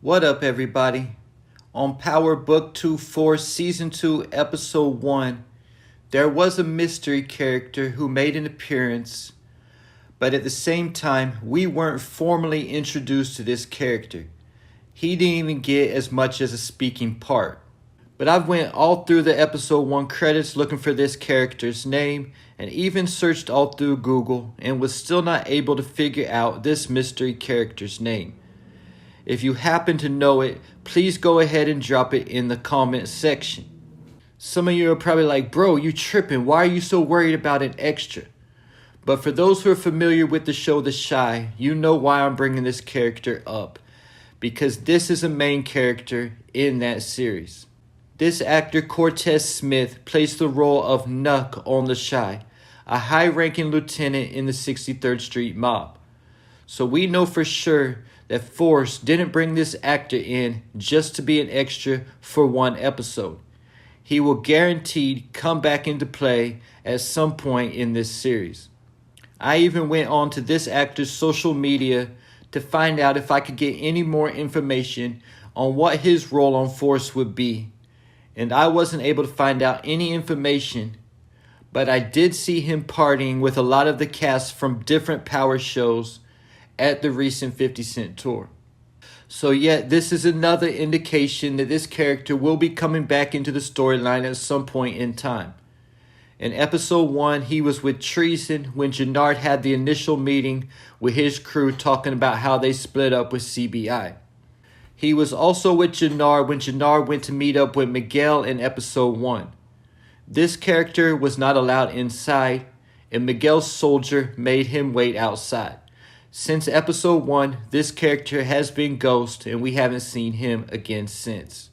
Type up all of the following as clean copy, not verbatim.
What up, everybody? On Power Book 24, Season 2, Episode 1, there was a mystery character who made an appearance, but at the same time, we weren't formally introduced to this character. He didn't even get as much as a speaking part. But I've went all through the Episode 1 credits looking for this character's name, and even searched all through Google, and was still not able to figure out this mystery character's name. If you happen to know it, please go ahead and drop it in the comment section. Some of you are probably like, bro, you tripping. Why are you so worried about an extra? But for those who are familiar with the show The Chi, you know why I'm bringing this character up. Because this is a main character in that series. This actor, Cortez Smith, plays the role of Nuck on The Chi, a high-ranking lieutenant in the 63rd Street Mob. So we know for sure that Force didn't bring this actor in just to be an extra for one episode. He will guaranteed come back into play at some point in this series. I even went on to this actor's social media to find out if I could get any more information on what his role on Force would be. And I wasn't able to find out any information, but I did see him partying with a lot of the cast from different Power shows at the recent 50 Cent tour. So yet, this is another indication that this character will be coming back into the storyline at some point in time. In Episode 1, he was with Treason when Jannard had the initial meeting with his crew talking about how they split up with CBI. He was also with Jannard when Jannard went to meet up with Miguel in Episode 1. This character was not allowed inside, and Miguel's soldier made him wait outside. Since Episode 1, this character has been ghost, and we haven't seen him again since.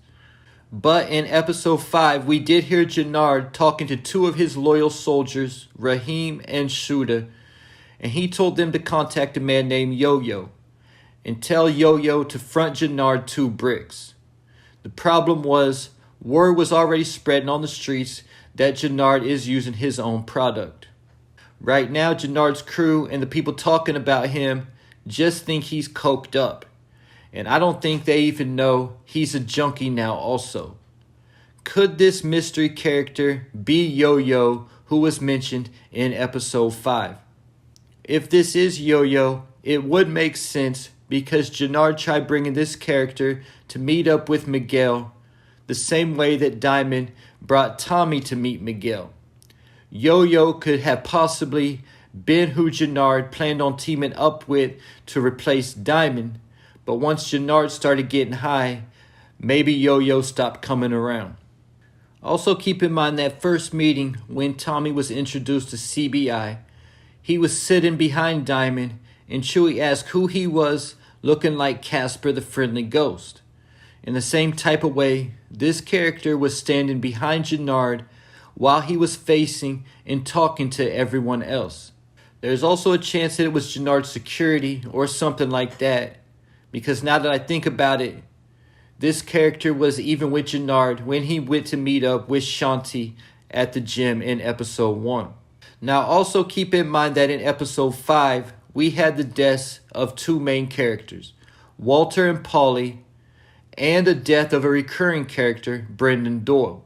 But in Episode 5, we did hear Jannard talking to two of his loyal soldiers, Raheem and Shuda, and he told them to contact a man named Yoyo and tell Yoyo to front Jannard 2 bricks. The problem was, word was already spreading on the streets that Jannard is using his own product. Right now, Jannard's crew and the people talking about him just think he's coked up. And I don't think they even know he's a junkie now also. Could this mystery character be Yoyo, who was mentioned in Episode 5? If this is Yoyo, it would make sense because Jannard tried bringing this character to meet up with Miguel the same way that Diamond brought Tommy to meet Miguel. Yoyo could have possibly been who Jannard planned on teaming up with to replace Diamond, but once Jannard started getting high, maybe Yoyo stopped coming around. Also keep in mind that first meeting when Tommy was introduced to CBI, he was sitting behind Diamond and Chewie asked who he was, looking like Casper the Friendly Ghost. In the same type of way, this character was standing behind Jannard while he was facing and talking to everyone else. There's also a chance that it was Jannard's security or something like that, because now that I think about it, this character was even with Jannard when he went to meet up with Shanti at the gym in Episode 1. Now also keep in mind that in Episode 5, we had the deaths of two main characters, Walter and Polly, and the death of a recurring character, Brendan Doyle.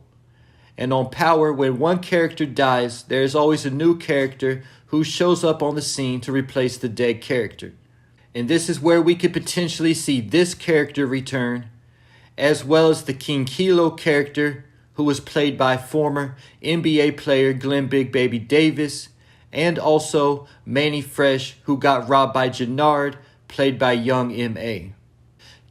And on Power, when one character dies, there is always a new character who shows up on the scene to replace the dead character. And this is where we could potentially see this character return, as well as the King Kilo character, who was played by former NBA player Glenn Big Baby Davis, and also Manny Fresh, who got robbed by Jannard, played by Young M.A.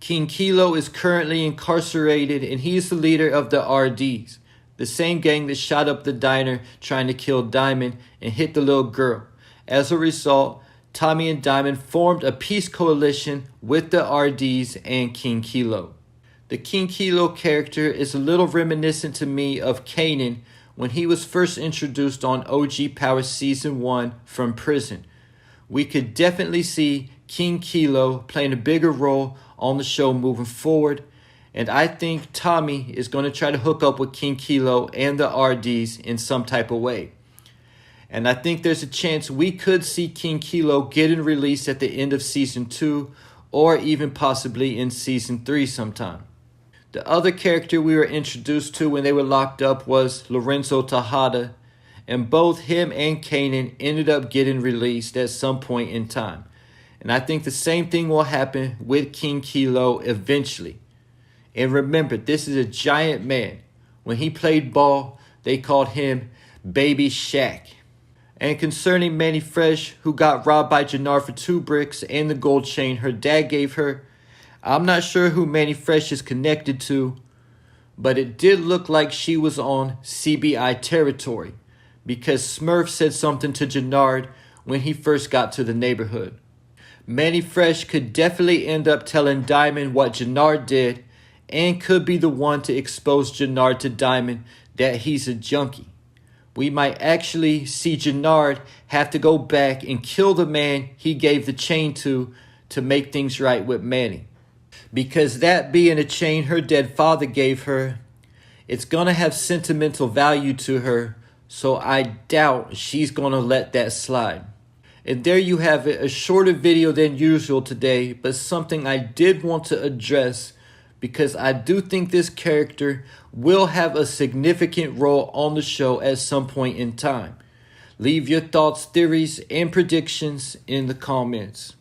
King Kilo is currently incarcerated, and he is the leader of the RDs, the same gang that shot up the diner trying to kill Diamond and hit the little girl. As a result, Tommy and Diamond formed a peace coalition with the RDs and King Kilo. The King Kilo character is a little reminiscent to me of Kanan when he was first introduced on OG Power Season 1 from prison. We could definitely see King Kilo playing a bigger role on the show moving forward, and I think Tommy is going to try to hook up with King Kilo and the RDs in some type of way. And I think there's a chance we could see King Kilo getting released at the end of Season 2 or even possibly in season 3 sometime. The other character we were introduced to when they were locked up was Lorenzo Tejada, and both him and Kanan ended up getting released at some point in time. And I think the same thing will happen with King Kilo eventually. And remember, this is a giant man. When he played ball, they called him Baby Shaq. And concerning Manny Fresh, who got robbed by Jannar for 2 bricks and the gold chain her dad gave her, I'm not sure who Manny Fresh is connected to, but it did look like she was on CBI territory, because Smurf said something to Jannar when he first got to the neighborhood. Manny Fresh could definitely end up telling Diamond what Jannar did, and could be the one to expose Jannar to Diamond that he's a junkie. We might actually see Jannar have to go back and kill the man he gave the chain to make things right with Manny. Because that being a chain her dead father gave her, it's gonna have sentimental value to her, so I doubt she's gonna let that slide. And there you have it, a shorter video than usual today, but something I did want to address because I do think this character will have a significant role on the show at some point in time. Leave your thoughts, theories, and predictions in the comments.